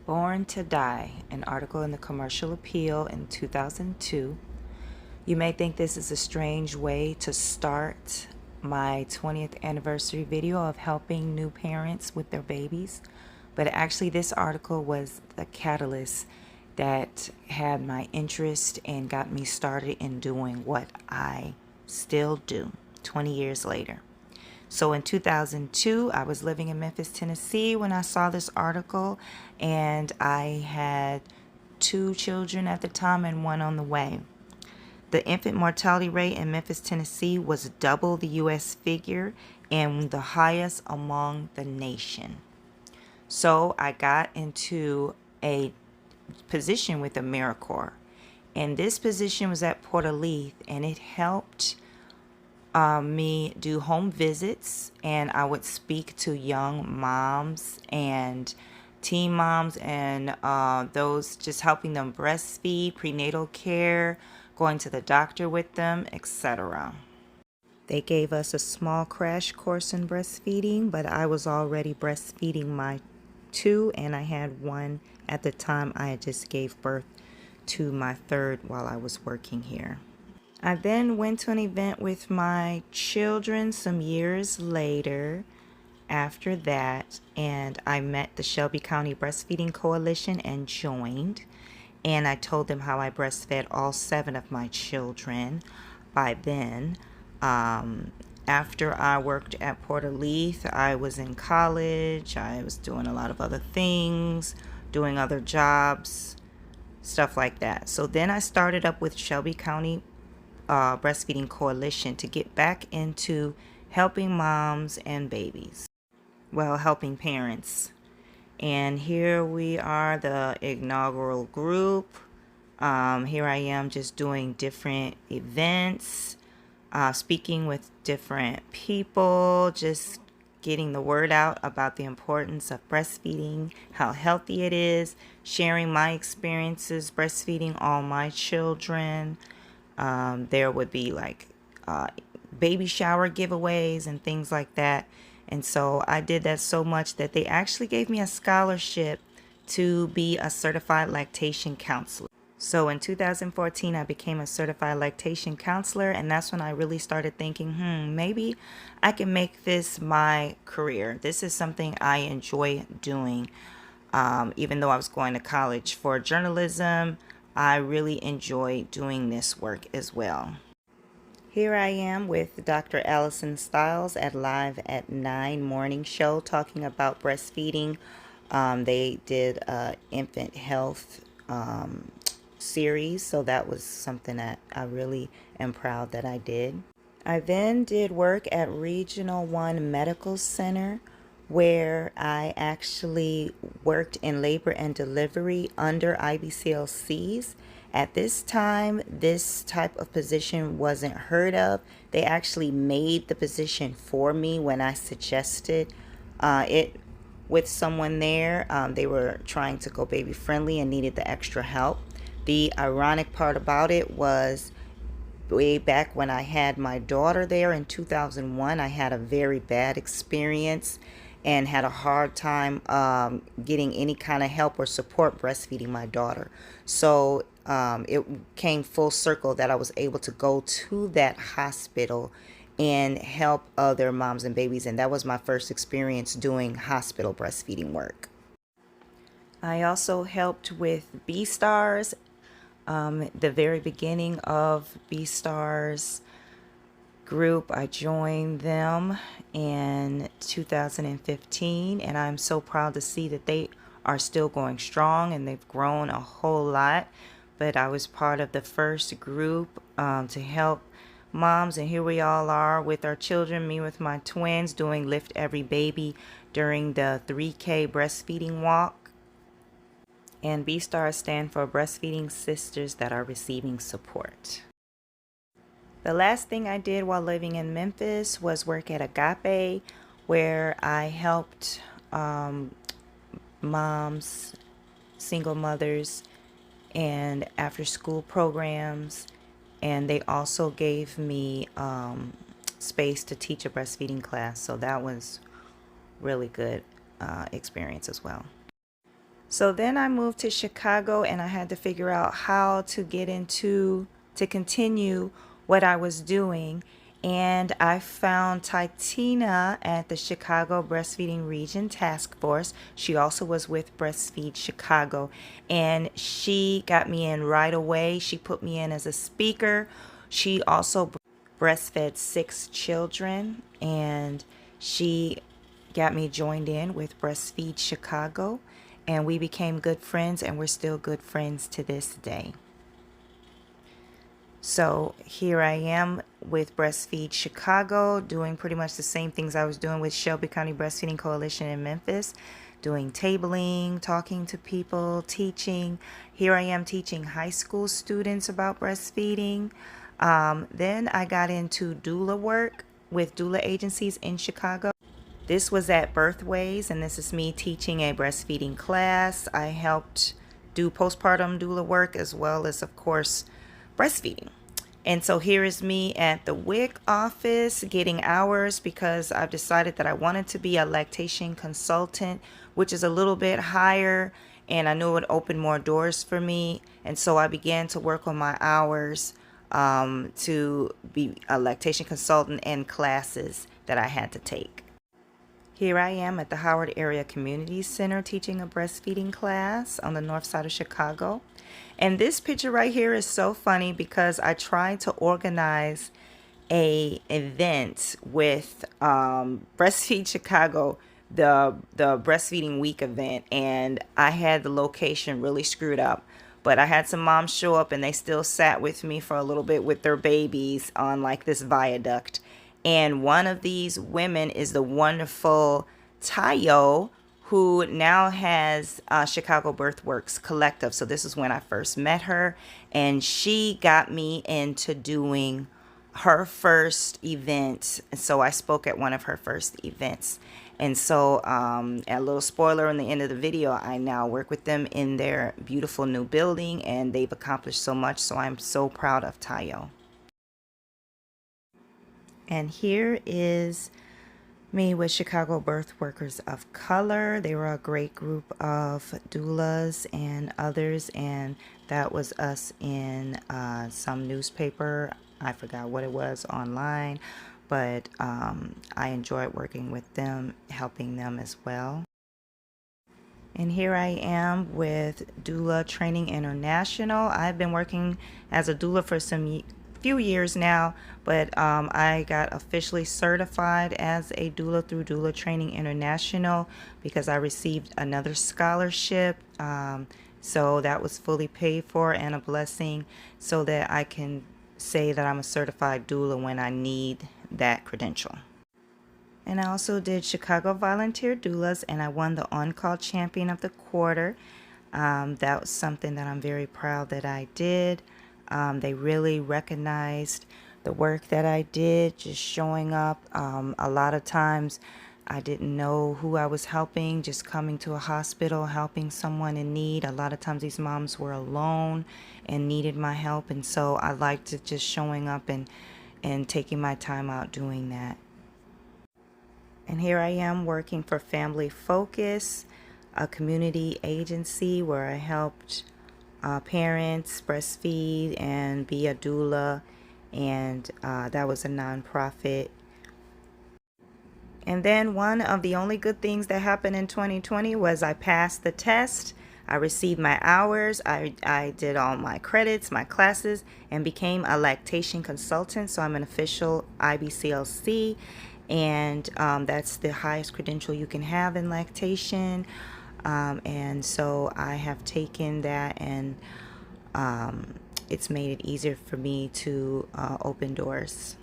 Born to Die, an article in the Commercial Appeal in 2002. You may think this is a strange way to start my 20th anniversary video of helping new parents with their babies, but actually this article was the catalyst that had my interest and got me started in doing what I still do 20 years later. So in 2002, I was living in Memphis, Tennessee when I saw this article, and I had 2 children at the time and 1 on the way. The infant mortality rate in Memphis, Tennessee was double the U.S. figure and the highest among the nation. So I got into a position with AmeriCorps, and this position was at Port Elise, and it helped me do home visits, and I would speak to young moms and teen moms and those just helping them breastfeed, prenatal care, going to the doctor with them, etc. They gave us a small crash course in breastfeeding, but I was already breastfeeding my 2, and I had 1 at the time. I had just gave birth to my 3rd while I was working here. I then went to an event with my children some years later after that, and I met the Shelby County Breastfeeding Coalition and joined, and I told them how I breastfed all 7 of my children by then. After I worked at Port Elise, I was in college. I was doing a lot of other things, doing other jobs, stuff like that. So then I started up with Shelby County Breastfeeding Coalition to get back into helping moms and babies. Well, helping parents. And here we are, the inaugural group. Here I am just doing different events, speaking with different people, just getting the word out about the importance of breastfeeding, how healthy it is, sharing my experiences breastfeeding all my children. There would be like baby shower giveaways and things like that. And so I did that so much that they actually gave me a scholarship to be a certified lactation counselor. So in 2014, I became a certified lactation counselor, and that's when I really started thinking, maybe I can make this my career. This is something I enjoy doing. Even though I was going to college for journalism, I really enjoy doing this work as well. Here I am with Dr. Allison Stiles at Live at 9 morning show talking about breastfeeding. They did an infant health series, so that was something that I really am proud that I did. I then did work at Regional 1 Medical Center, where I actually worked in labor and delivery under IBCLCs. At this time, this type of position wasn't heard of. They actually made the position for me when I suggested it with someone there. They were trying to go baby friendly and needed the extra help. The ironic part about it was way back when I had my daughter there in 2001, I had a very bad experience and had a hard time getting any kind of help or support breastfeeding my daughter. So it came full circle that I was able to go to that hospital and help other moms and babies, and that was my first experience doing hospital breastfeeding work. I also helped with B-Stars, the very beginning of B-Stars group. I joined them in 2015, and I'm so proud to see that they are still going strong and they've grown a whole lot. But I was part of the first group to help moms, and here we all are with our children, me with my twins, doing Lift Every Baby during the 3K breastfeeding walk. And B-Stars stand for Breastfeeding Sisters that are receiving support. The last thing I did while living in Memphis was work at Agape, where I helped moms, single mothers, and after school programs, and they also gave me space to teach a breastfeeding class, so that was really good experience as well. So then I moved to Chicago and I had to figure out how to to continue what I was doing. And I found Titina at the Chicago Breastfeeding Region Task Force. She also was with Breastfeed Chicago, and she got me in right away. She put me in as a speaker. She also breastfed 6 children, and she got me joined in with Breastfeed Chicago, and we became good friends, and we're still good friends to this day. So here I am with Breastfeed Chicago, doing pretty much the same things I was doing with Shelby County Breastfeeding Coalition in Memphis, doing tabling, talking to people, teaching. Here I am teaching high school students about breastfeeding. Then I got into doula work with doula agencies in Chicago. This was at Birthways, and this is me teaching a breastfeeding class. I helped do postpartum doula work as well as, of course, breastfeeding. And so here is me at the WIC office getting hours because I've decided that I wanted to be a lactation consultant, which is a little bit higher, and I knew it would open more doors for me. And so I began to work on my hours to be a lactation consultant and classes that I had to take. Here I am at the Howard Area Community Center teaching a breastfeeding class on the north side of Chicago. And this picture right here is so funny because I tried to organize a event with Breastfeed Chicago, the Breastfeeding Week event, and I had the location really screwed up. But I had some moms show up and they still sat with me for a little bit with their babies on like this viaduct. And one of these women is the wonderful Tayo, who now has Chicago Birthworks Collective. So this is when I first met her, and she got me into doing her first event. And so I spoke at one of her first events. And so a little spoiler in the end of the video, I now work with them in their beautiful new building, and they've accomplished so much. So I'm so proud of Tayo. And here is me with Chicago Birth Workers of Color. They were a great group of doulas and others, and that was us in some newspaper. I forgot what it was, online, but I enjoyed working with them, helping them as well. And here I am with Doula Training International. I've been working as a doula for few years now, but I got officially certified as a doula through Doula Training International because I received another scholarship. So that was fully paid for and a blessing, so that I can say that I'm a certified doula when I need that credential. And I also did Chicago Volunteer Doulas, and I won the On-Call Champion of the Quarter. That was something that I'm very proud that I did. They really recognized the work that I did, just showing up. A lot of times I didn't know who I was helping, just coming to a hospital, helping someone in need. A lot of times these moms were alone and needed my help, and so I liked it, just showing up and taking my time out doing that. And here I am working for Family Focus, a community agency where I helped parents breastfeed and be a doula, and that was a nonprofit. And then one of the only good things that happened in 2020 was I passed the test. I received my hours, I did all my credits, my classes, and became a lactation consultant. So I'm an official IBCLC, and that's the highest credential you can have in lactation. And so I have taken that, and it's made it easier for me to open doors.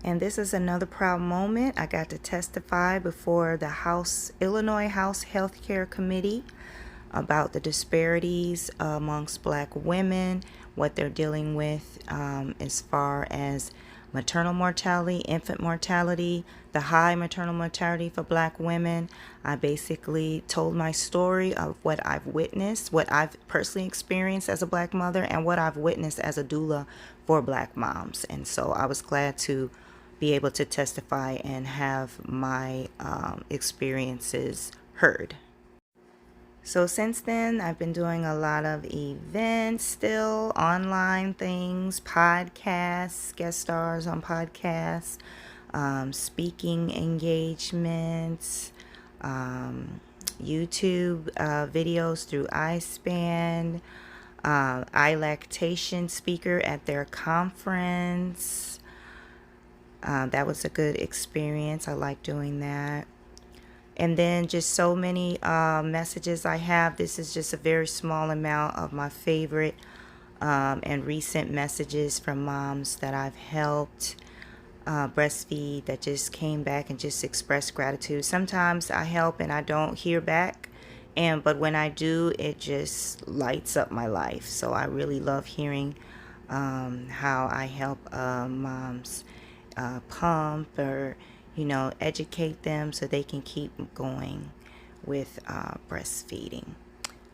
And this is another proud moment. I got to testify before the Illinois House Healthcare Committee about the disparities amongst Black women, what they're dealing with as far as maternal mortality, infant mortality, the high maternal mortality for Black women. I basically told my story of what I've witnessed, what I've personally experienced as a Black mother, and what I've witnessed as a doula for Black moms. And so I was glad to be able to testify and have my experiences heard. So since then, I've been doing a lot of events still, online things, podcasts, guest stars on podcasts, speaking engagements, YouTube videos through iSpan, iLactation speaker at their conference. That was a good experience. I like doing that. And then just so many messages I have. This is just a very small amount of my favorite and recent messages from moms that I've helped breastfeed, that just came back and just expressed gratitude. Sometimes I help and I don't hear back, but when I do, it just lights up my life. So I really love hearing how I help moms pump, or educate them so they can keep going with breastfeeding,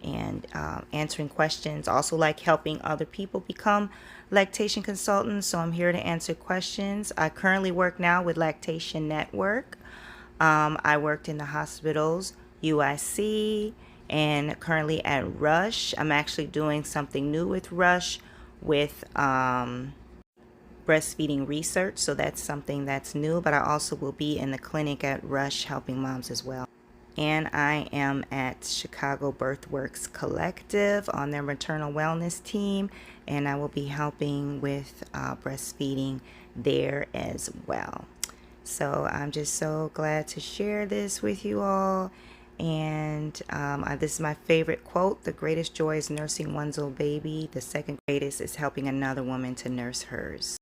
and answering questions. Also like helping other people become lactation consultants, so I'm here to answer questions. I currently work now with Lactation Network. I worked in the hospitals, UIC, and currently at Rush. I'm actually doing something new with Rush with breastfeeding research, so that's something that's new, but I also will be in the clinic at Rush helping moms as well. And I am at Chicago Birthworks Collective on their maternal wellness team, and I will be helping with breastfeeding there as well. So I'm just so glad to share this with you all. And this is my favorite quote: the greatest joy is nursing one's own baby. The second greatest is helping another woman to nurse hers.